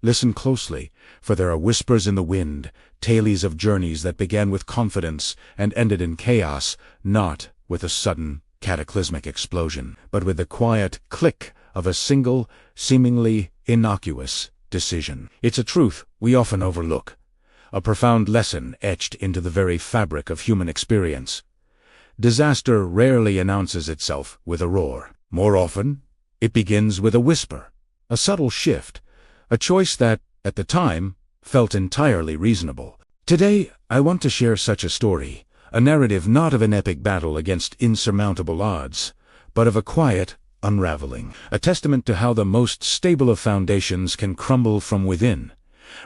Listen closely, for there are whispers in the wind, tales of journeys that began with confidence and ended in chaos, not with a sudden, cataclysmic explosion, but with the quiet click of a single, seemingly innocuous decision. It's a truth we often overlook, a profound lesson etched into the very fabric of human experience. Disaster rarely announces itself with a roar. More often, it begins with a whisper, a subtle shift, a choice that, at the time, felt entirely reasonable. Today, I want to share such a story, a narrative not of an epic battle against insurmountable odds, but of a quiet unraveling, a testament to how the most stable of foundations can crumble from within.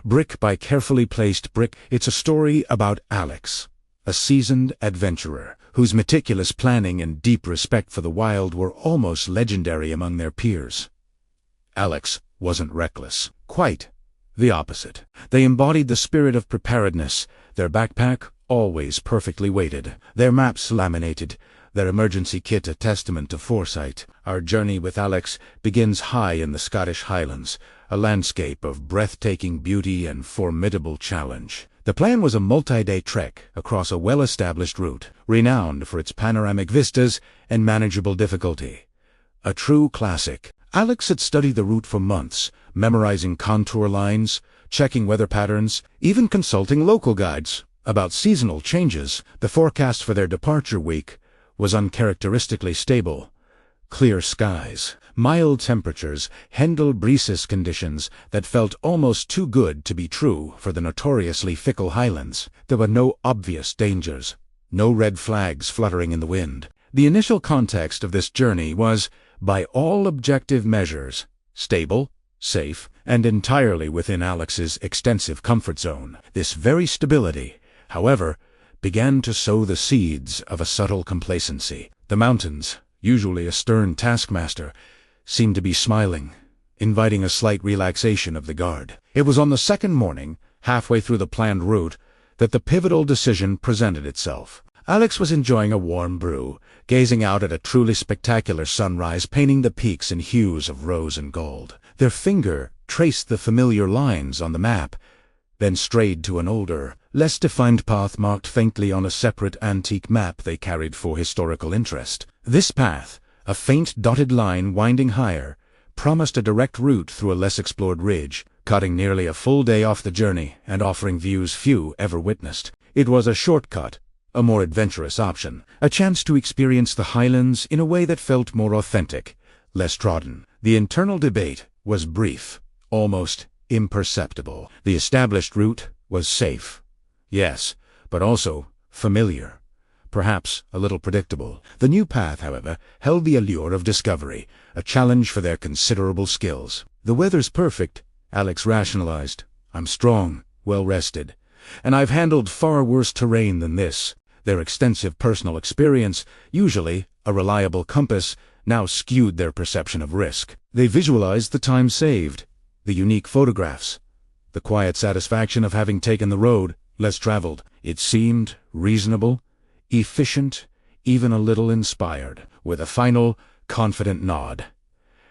Brick by carefully placed brick, it's a story about Alex, a seasoned adventurer, whose meticulous planning and deep respect for the wild were almost legendary among their peers. Alex wasn't reckless. Quite the opposite. They embodied the spirit of preparedness, their backpack always perfectly weighted, their maps laminated, their emergency kit a testament to foresight. Our journey with Alex begins high in the Scottish Highlands, a landscape of breathtaking beauty and formidable challenge. The plan was a multi-day trek across a well-established route, renowned for its panoramic vistas and manageable difficulty. A true classic. Alex had studied the route for months, memorizing contour lines, checking weather patterns, even consulting local guides about seasonal changes. The forecast for their departure week was uncharacteristically stable. Clear skies, mild temperatures, Hendel breezes conditions that felt almost too good to be true for the notoriously fickle highlands. There were no obvious dangers, no red flags fluttering in the wind. The initial context of this journey was, by all objective measures, stable, safe, and entirely within Alex's extensive comfort zone. This very stability, however, began to sow the seeds of a subtle complacency. The mountains, usually a stern taskmaster, seemed to be smiling, inviting a slight relaxation of the guard. It was on the second morning, halfway through the planned route, that the pivotal decision presented itself. Alex was enjoying a warm brew, gazing out at a truly spectacular sunrise painting the peaks in hues of rose and gold. Their finger traced the familiar lines on the map, then strayed to an older, less defined path marked faintly on a separate antique map they carried for historical interest. This path, a faint dotted line winding higher, promised a direct route through a less explored ridge, cutting nearly a full day off the journey and offering views few ever witnessed. It was a shortcut, a more adventurous option, a chance to experience the highlands in a way that felt more authentic, less trodden. The internal debate was brief, almost imperceptible. The established route was safe, yes, but also familiar, perhaps a little predictable. The new path, however, held the allure of discovery, a challenge for their considerable skills. The weather's perfect, Alex rationalized. I'm strong, well-rested, and I've handled far worse terrain than this. Their extensive personal experience, usually a reliable compass, now skewed their perception of risk. They visualized the time saved, the unique photographs, the quiet satisfaction of having taken the road less traveled. It seemed reasonable, efficient, even a little inspired. With a final, confident nod,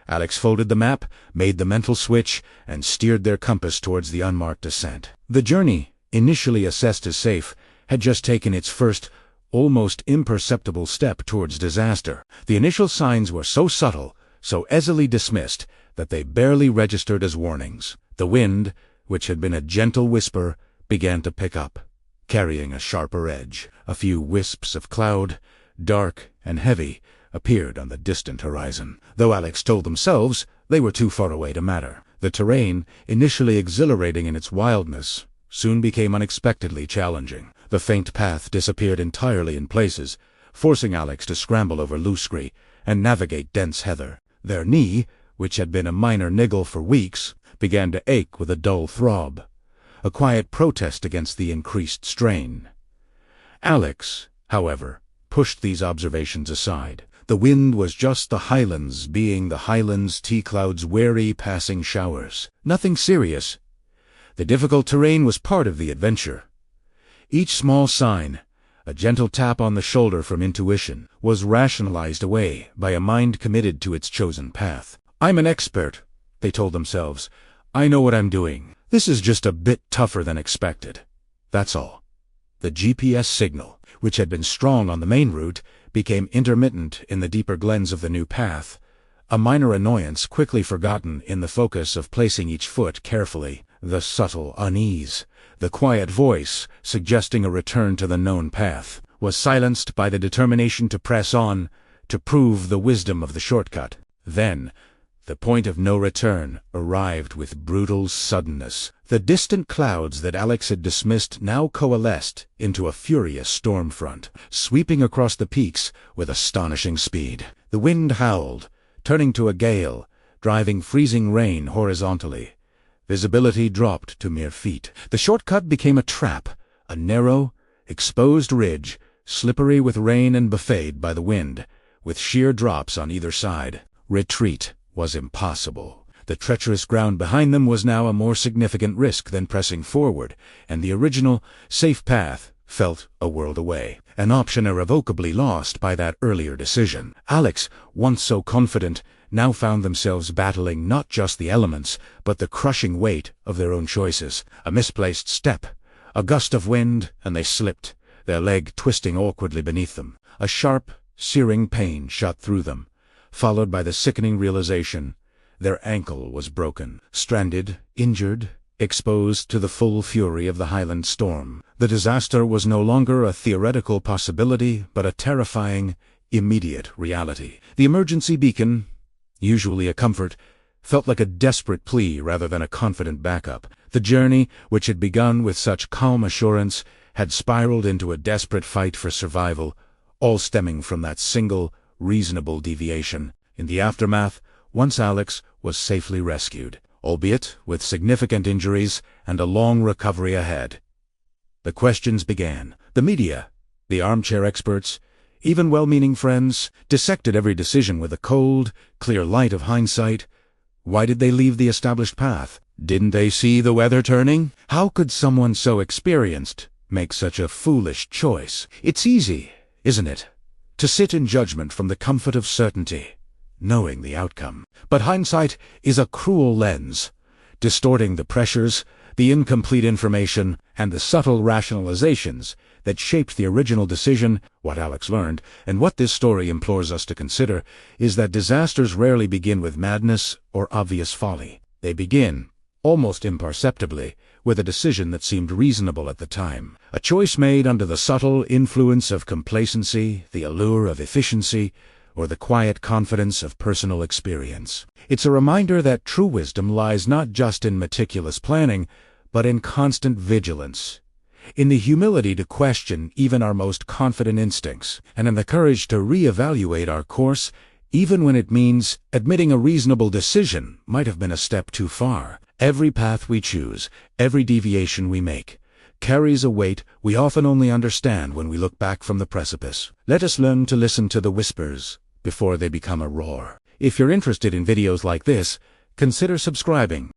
Alex folded the map, made the mental switch, and steered their compass towards the unmarked ascent. The journey, initially assessed as safe, had just taken its first, almost imperceptible step towards disaster. The initial signs were so subtle, so easily dismissed, that they barely registered as warnings. The wind, which had been a gentle whisper, began to pick up, carrying a sharper edge. A few wisps of cloud, dark and heavy, appeared on the distant horizon, though Alex told themselves they were too far away to matter. The terrain, initially exhilarating in its wildness, soon became unexpectedly challenging. The faint path disappeared entirely in places, forcing Alex to scramble over loose-scree and navigate dense heather. Their knee, which had been a minor niggle for weeks, began to ache with a dull throb, a quiet protest against the increased strain. Alex, however, pushed these observations aside. The wind was just the highlands being the highlands, T-Cloud's wary passing showers. Nothing serious. The difficult terrain was part of the adventure. Each small sign, a gentle tap on the shoulder from intuition, was rationalized away by a mind committed to its chosen path. I'm an expert, they told themselves. I know what I'm doing. This is just a bit tougher than expected. That's all." The GPS signal, which had been strong on the main route, became intermittent in the deeper glens of the new path, a minor annoyance quickly forgotten in the focus of placing each foot carefully. The subtle unease, the quiet voice suggesting a return to the known path, was silenced by the determination to press on, to prove the wisdom of the shortcut. Then, the point of no return arrived with brutal suddenness. The distant clouds that Alex had dismissed now coalesced into a furious storm front, sweeping across the peaks with astonishing speed. The wind howled, turning to a gale, driving freezing rain horizontally. Visibility dropped to mere feet. The shortcut became a trap, a narrow, exposed ridge, slippery with rain and buffeted by the wind, with sheer drops on either side. Retreat was impossible. The treacherous ground behind them was now a more significant risk than pressing forward, and the original, safe path felt a world away, an option irrevocably lost by that earlier decision. Alex, once so confident, now found themselves battling not just the elements, but the crushing weight of their own choices. A misplaced step, a gust of wind, and they slipped, their leg twisting awkwardly beneath them. A sharp, searing pain shot through them, followed by the sickening realization their ankle was broken. Stranded, injured, exposed to the full fury of the Highland storm. The disaster was no longer a theoretical possibility, but a terrifying, immediate reality. The emergency beacon, usually a comfort, felt like a desperate plea rather than a confident backup. The journey, which had begun with such calm assurance, had spiraled into a desperate fight for survival, all stemming from that single, reasonable deviation. In the aftermath, once Alex was safely rescued, albeit with significant injuries and a long recovery ahead, the questions began. The media, the armchair experts, even well-meaning friends, dissected every decision with a cold, clear light of hindsight. Why did they leave the established path? Didn't they see the weather turning? How could someone so experienced make such a foolish choice? It's easy, isn't it, to sit in judgment from the comfort of certainty, knowing the outcome. But hindsight is a cruel lens, distorting the pressures, the incomplete information, and the subtle rationalizations that shaped the original decision. What Alex learned, and what this story implores us to consider, is that disasters rarely begin with madness or obvious folly. They begin, almost imperceptibly, with a decision that seemed reasonable at the time. A choice made under the subtle influence of complacency, the allure of efficiency, or the quiet confidence of personal experience. It's a reminder that true wisdom lies not just in meticulous planning, but in constant vigilance, in the humility to question even our most confident instincts, and in the courage to reevaluate our course, even when it means admitting a reasonable decision might have been a step too far. Every path we choose, every deviation we make, carries a weight we often only understand when we look back from the precipice. Let us learn to listen to the whispers before they become a roar. If you're interested in videos like this, consider subscribing.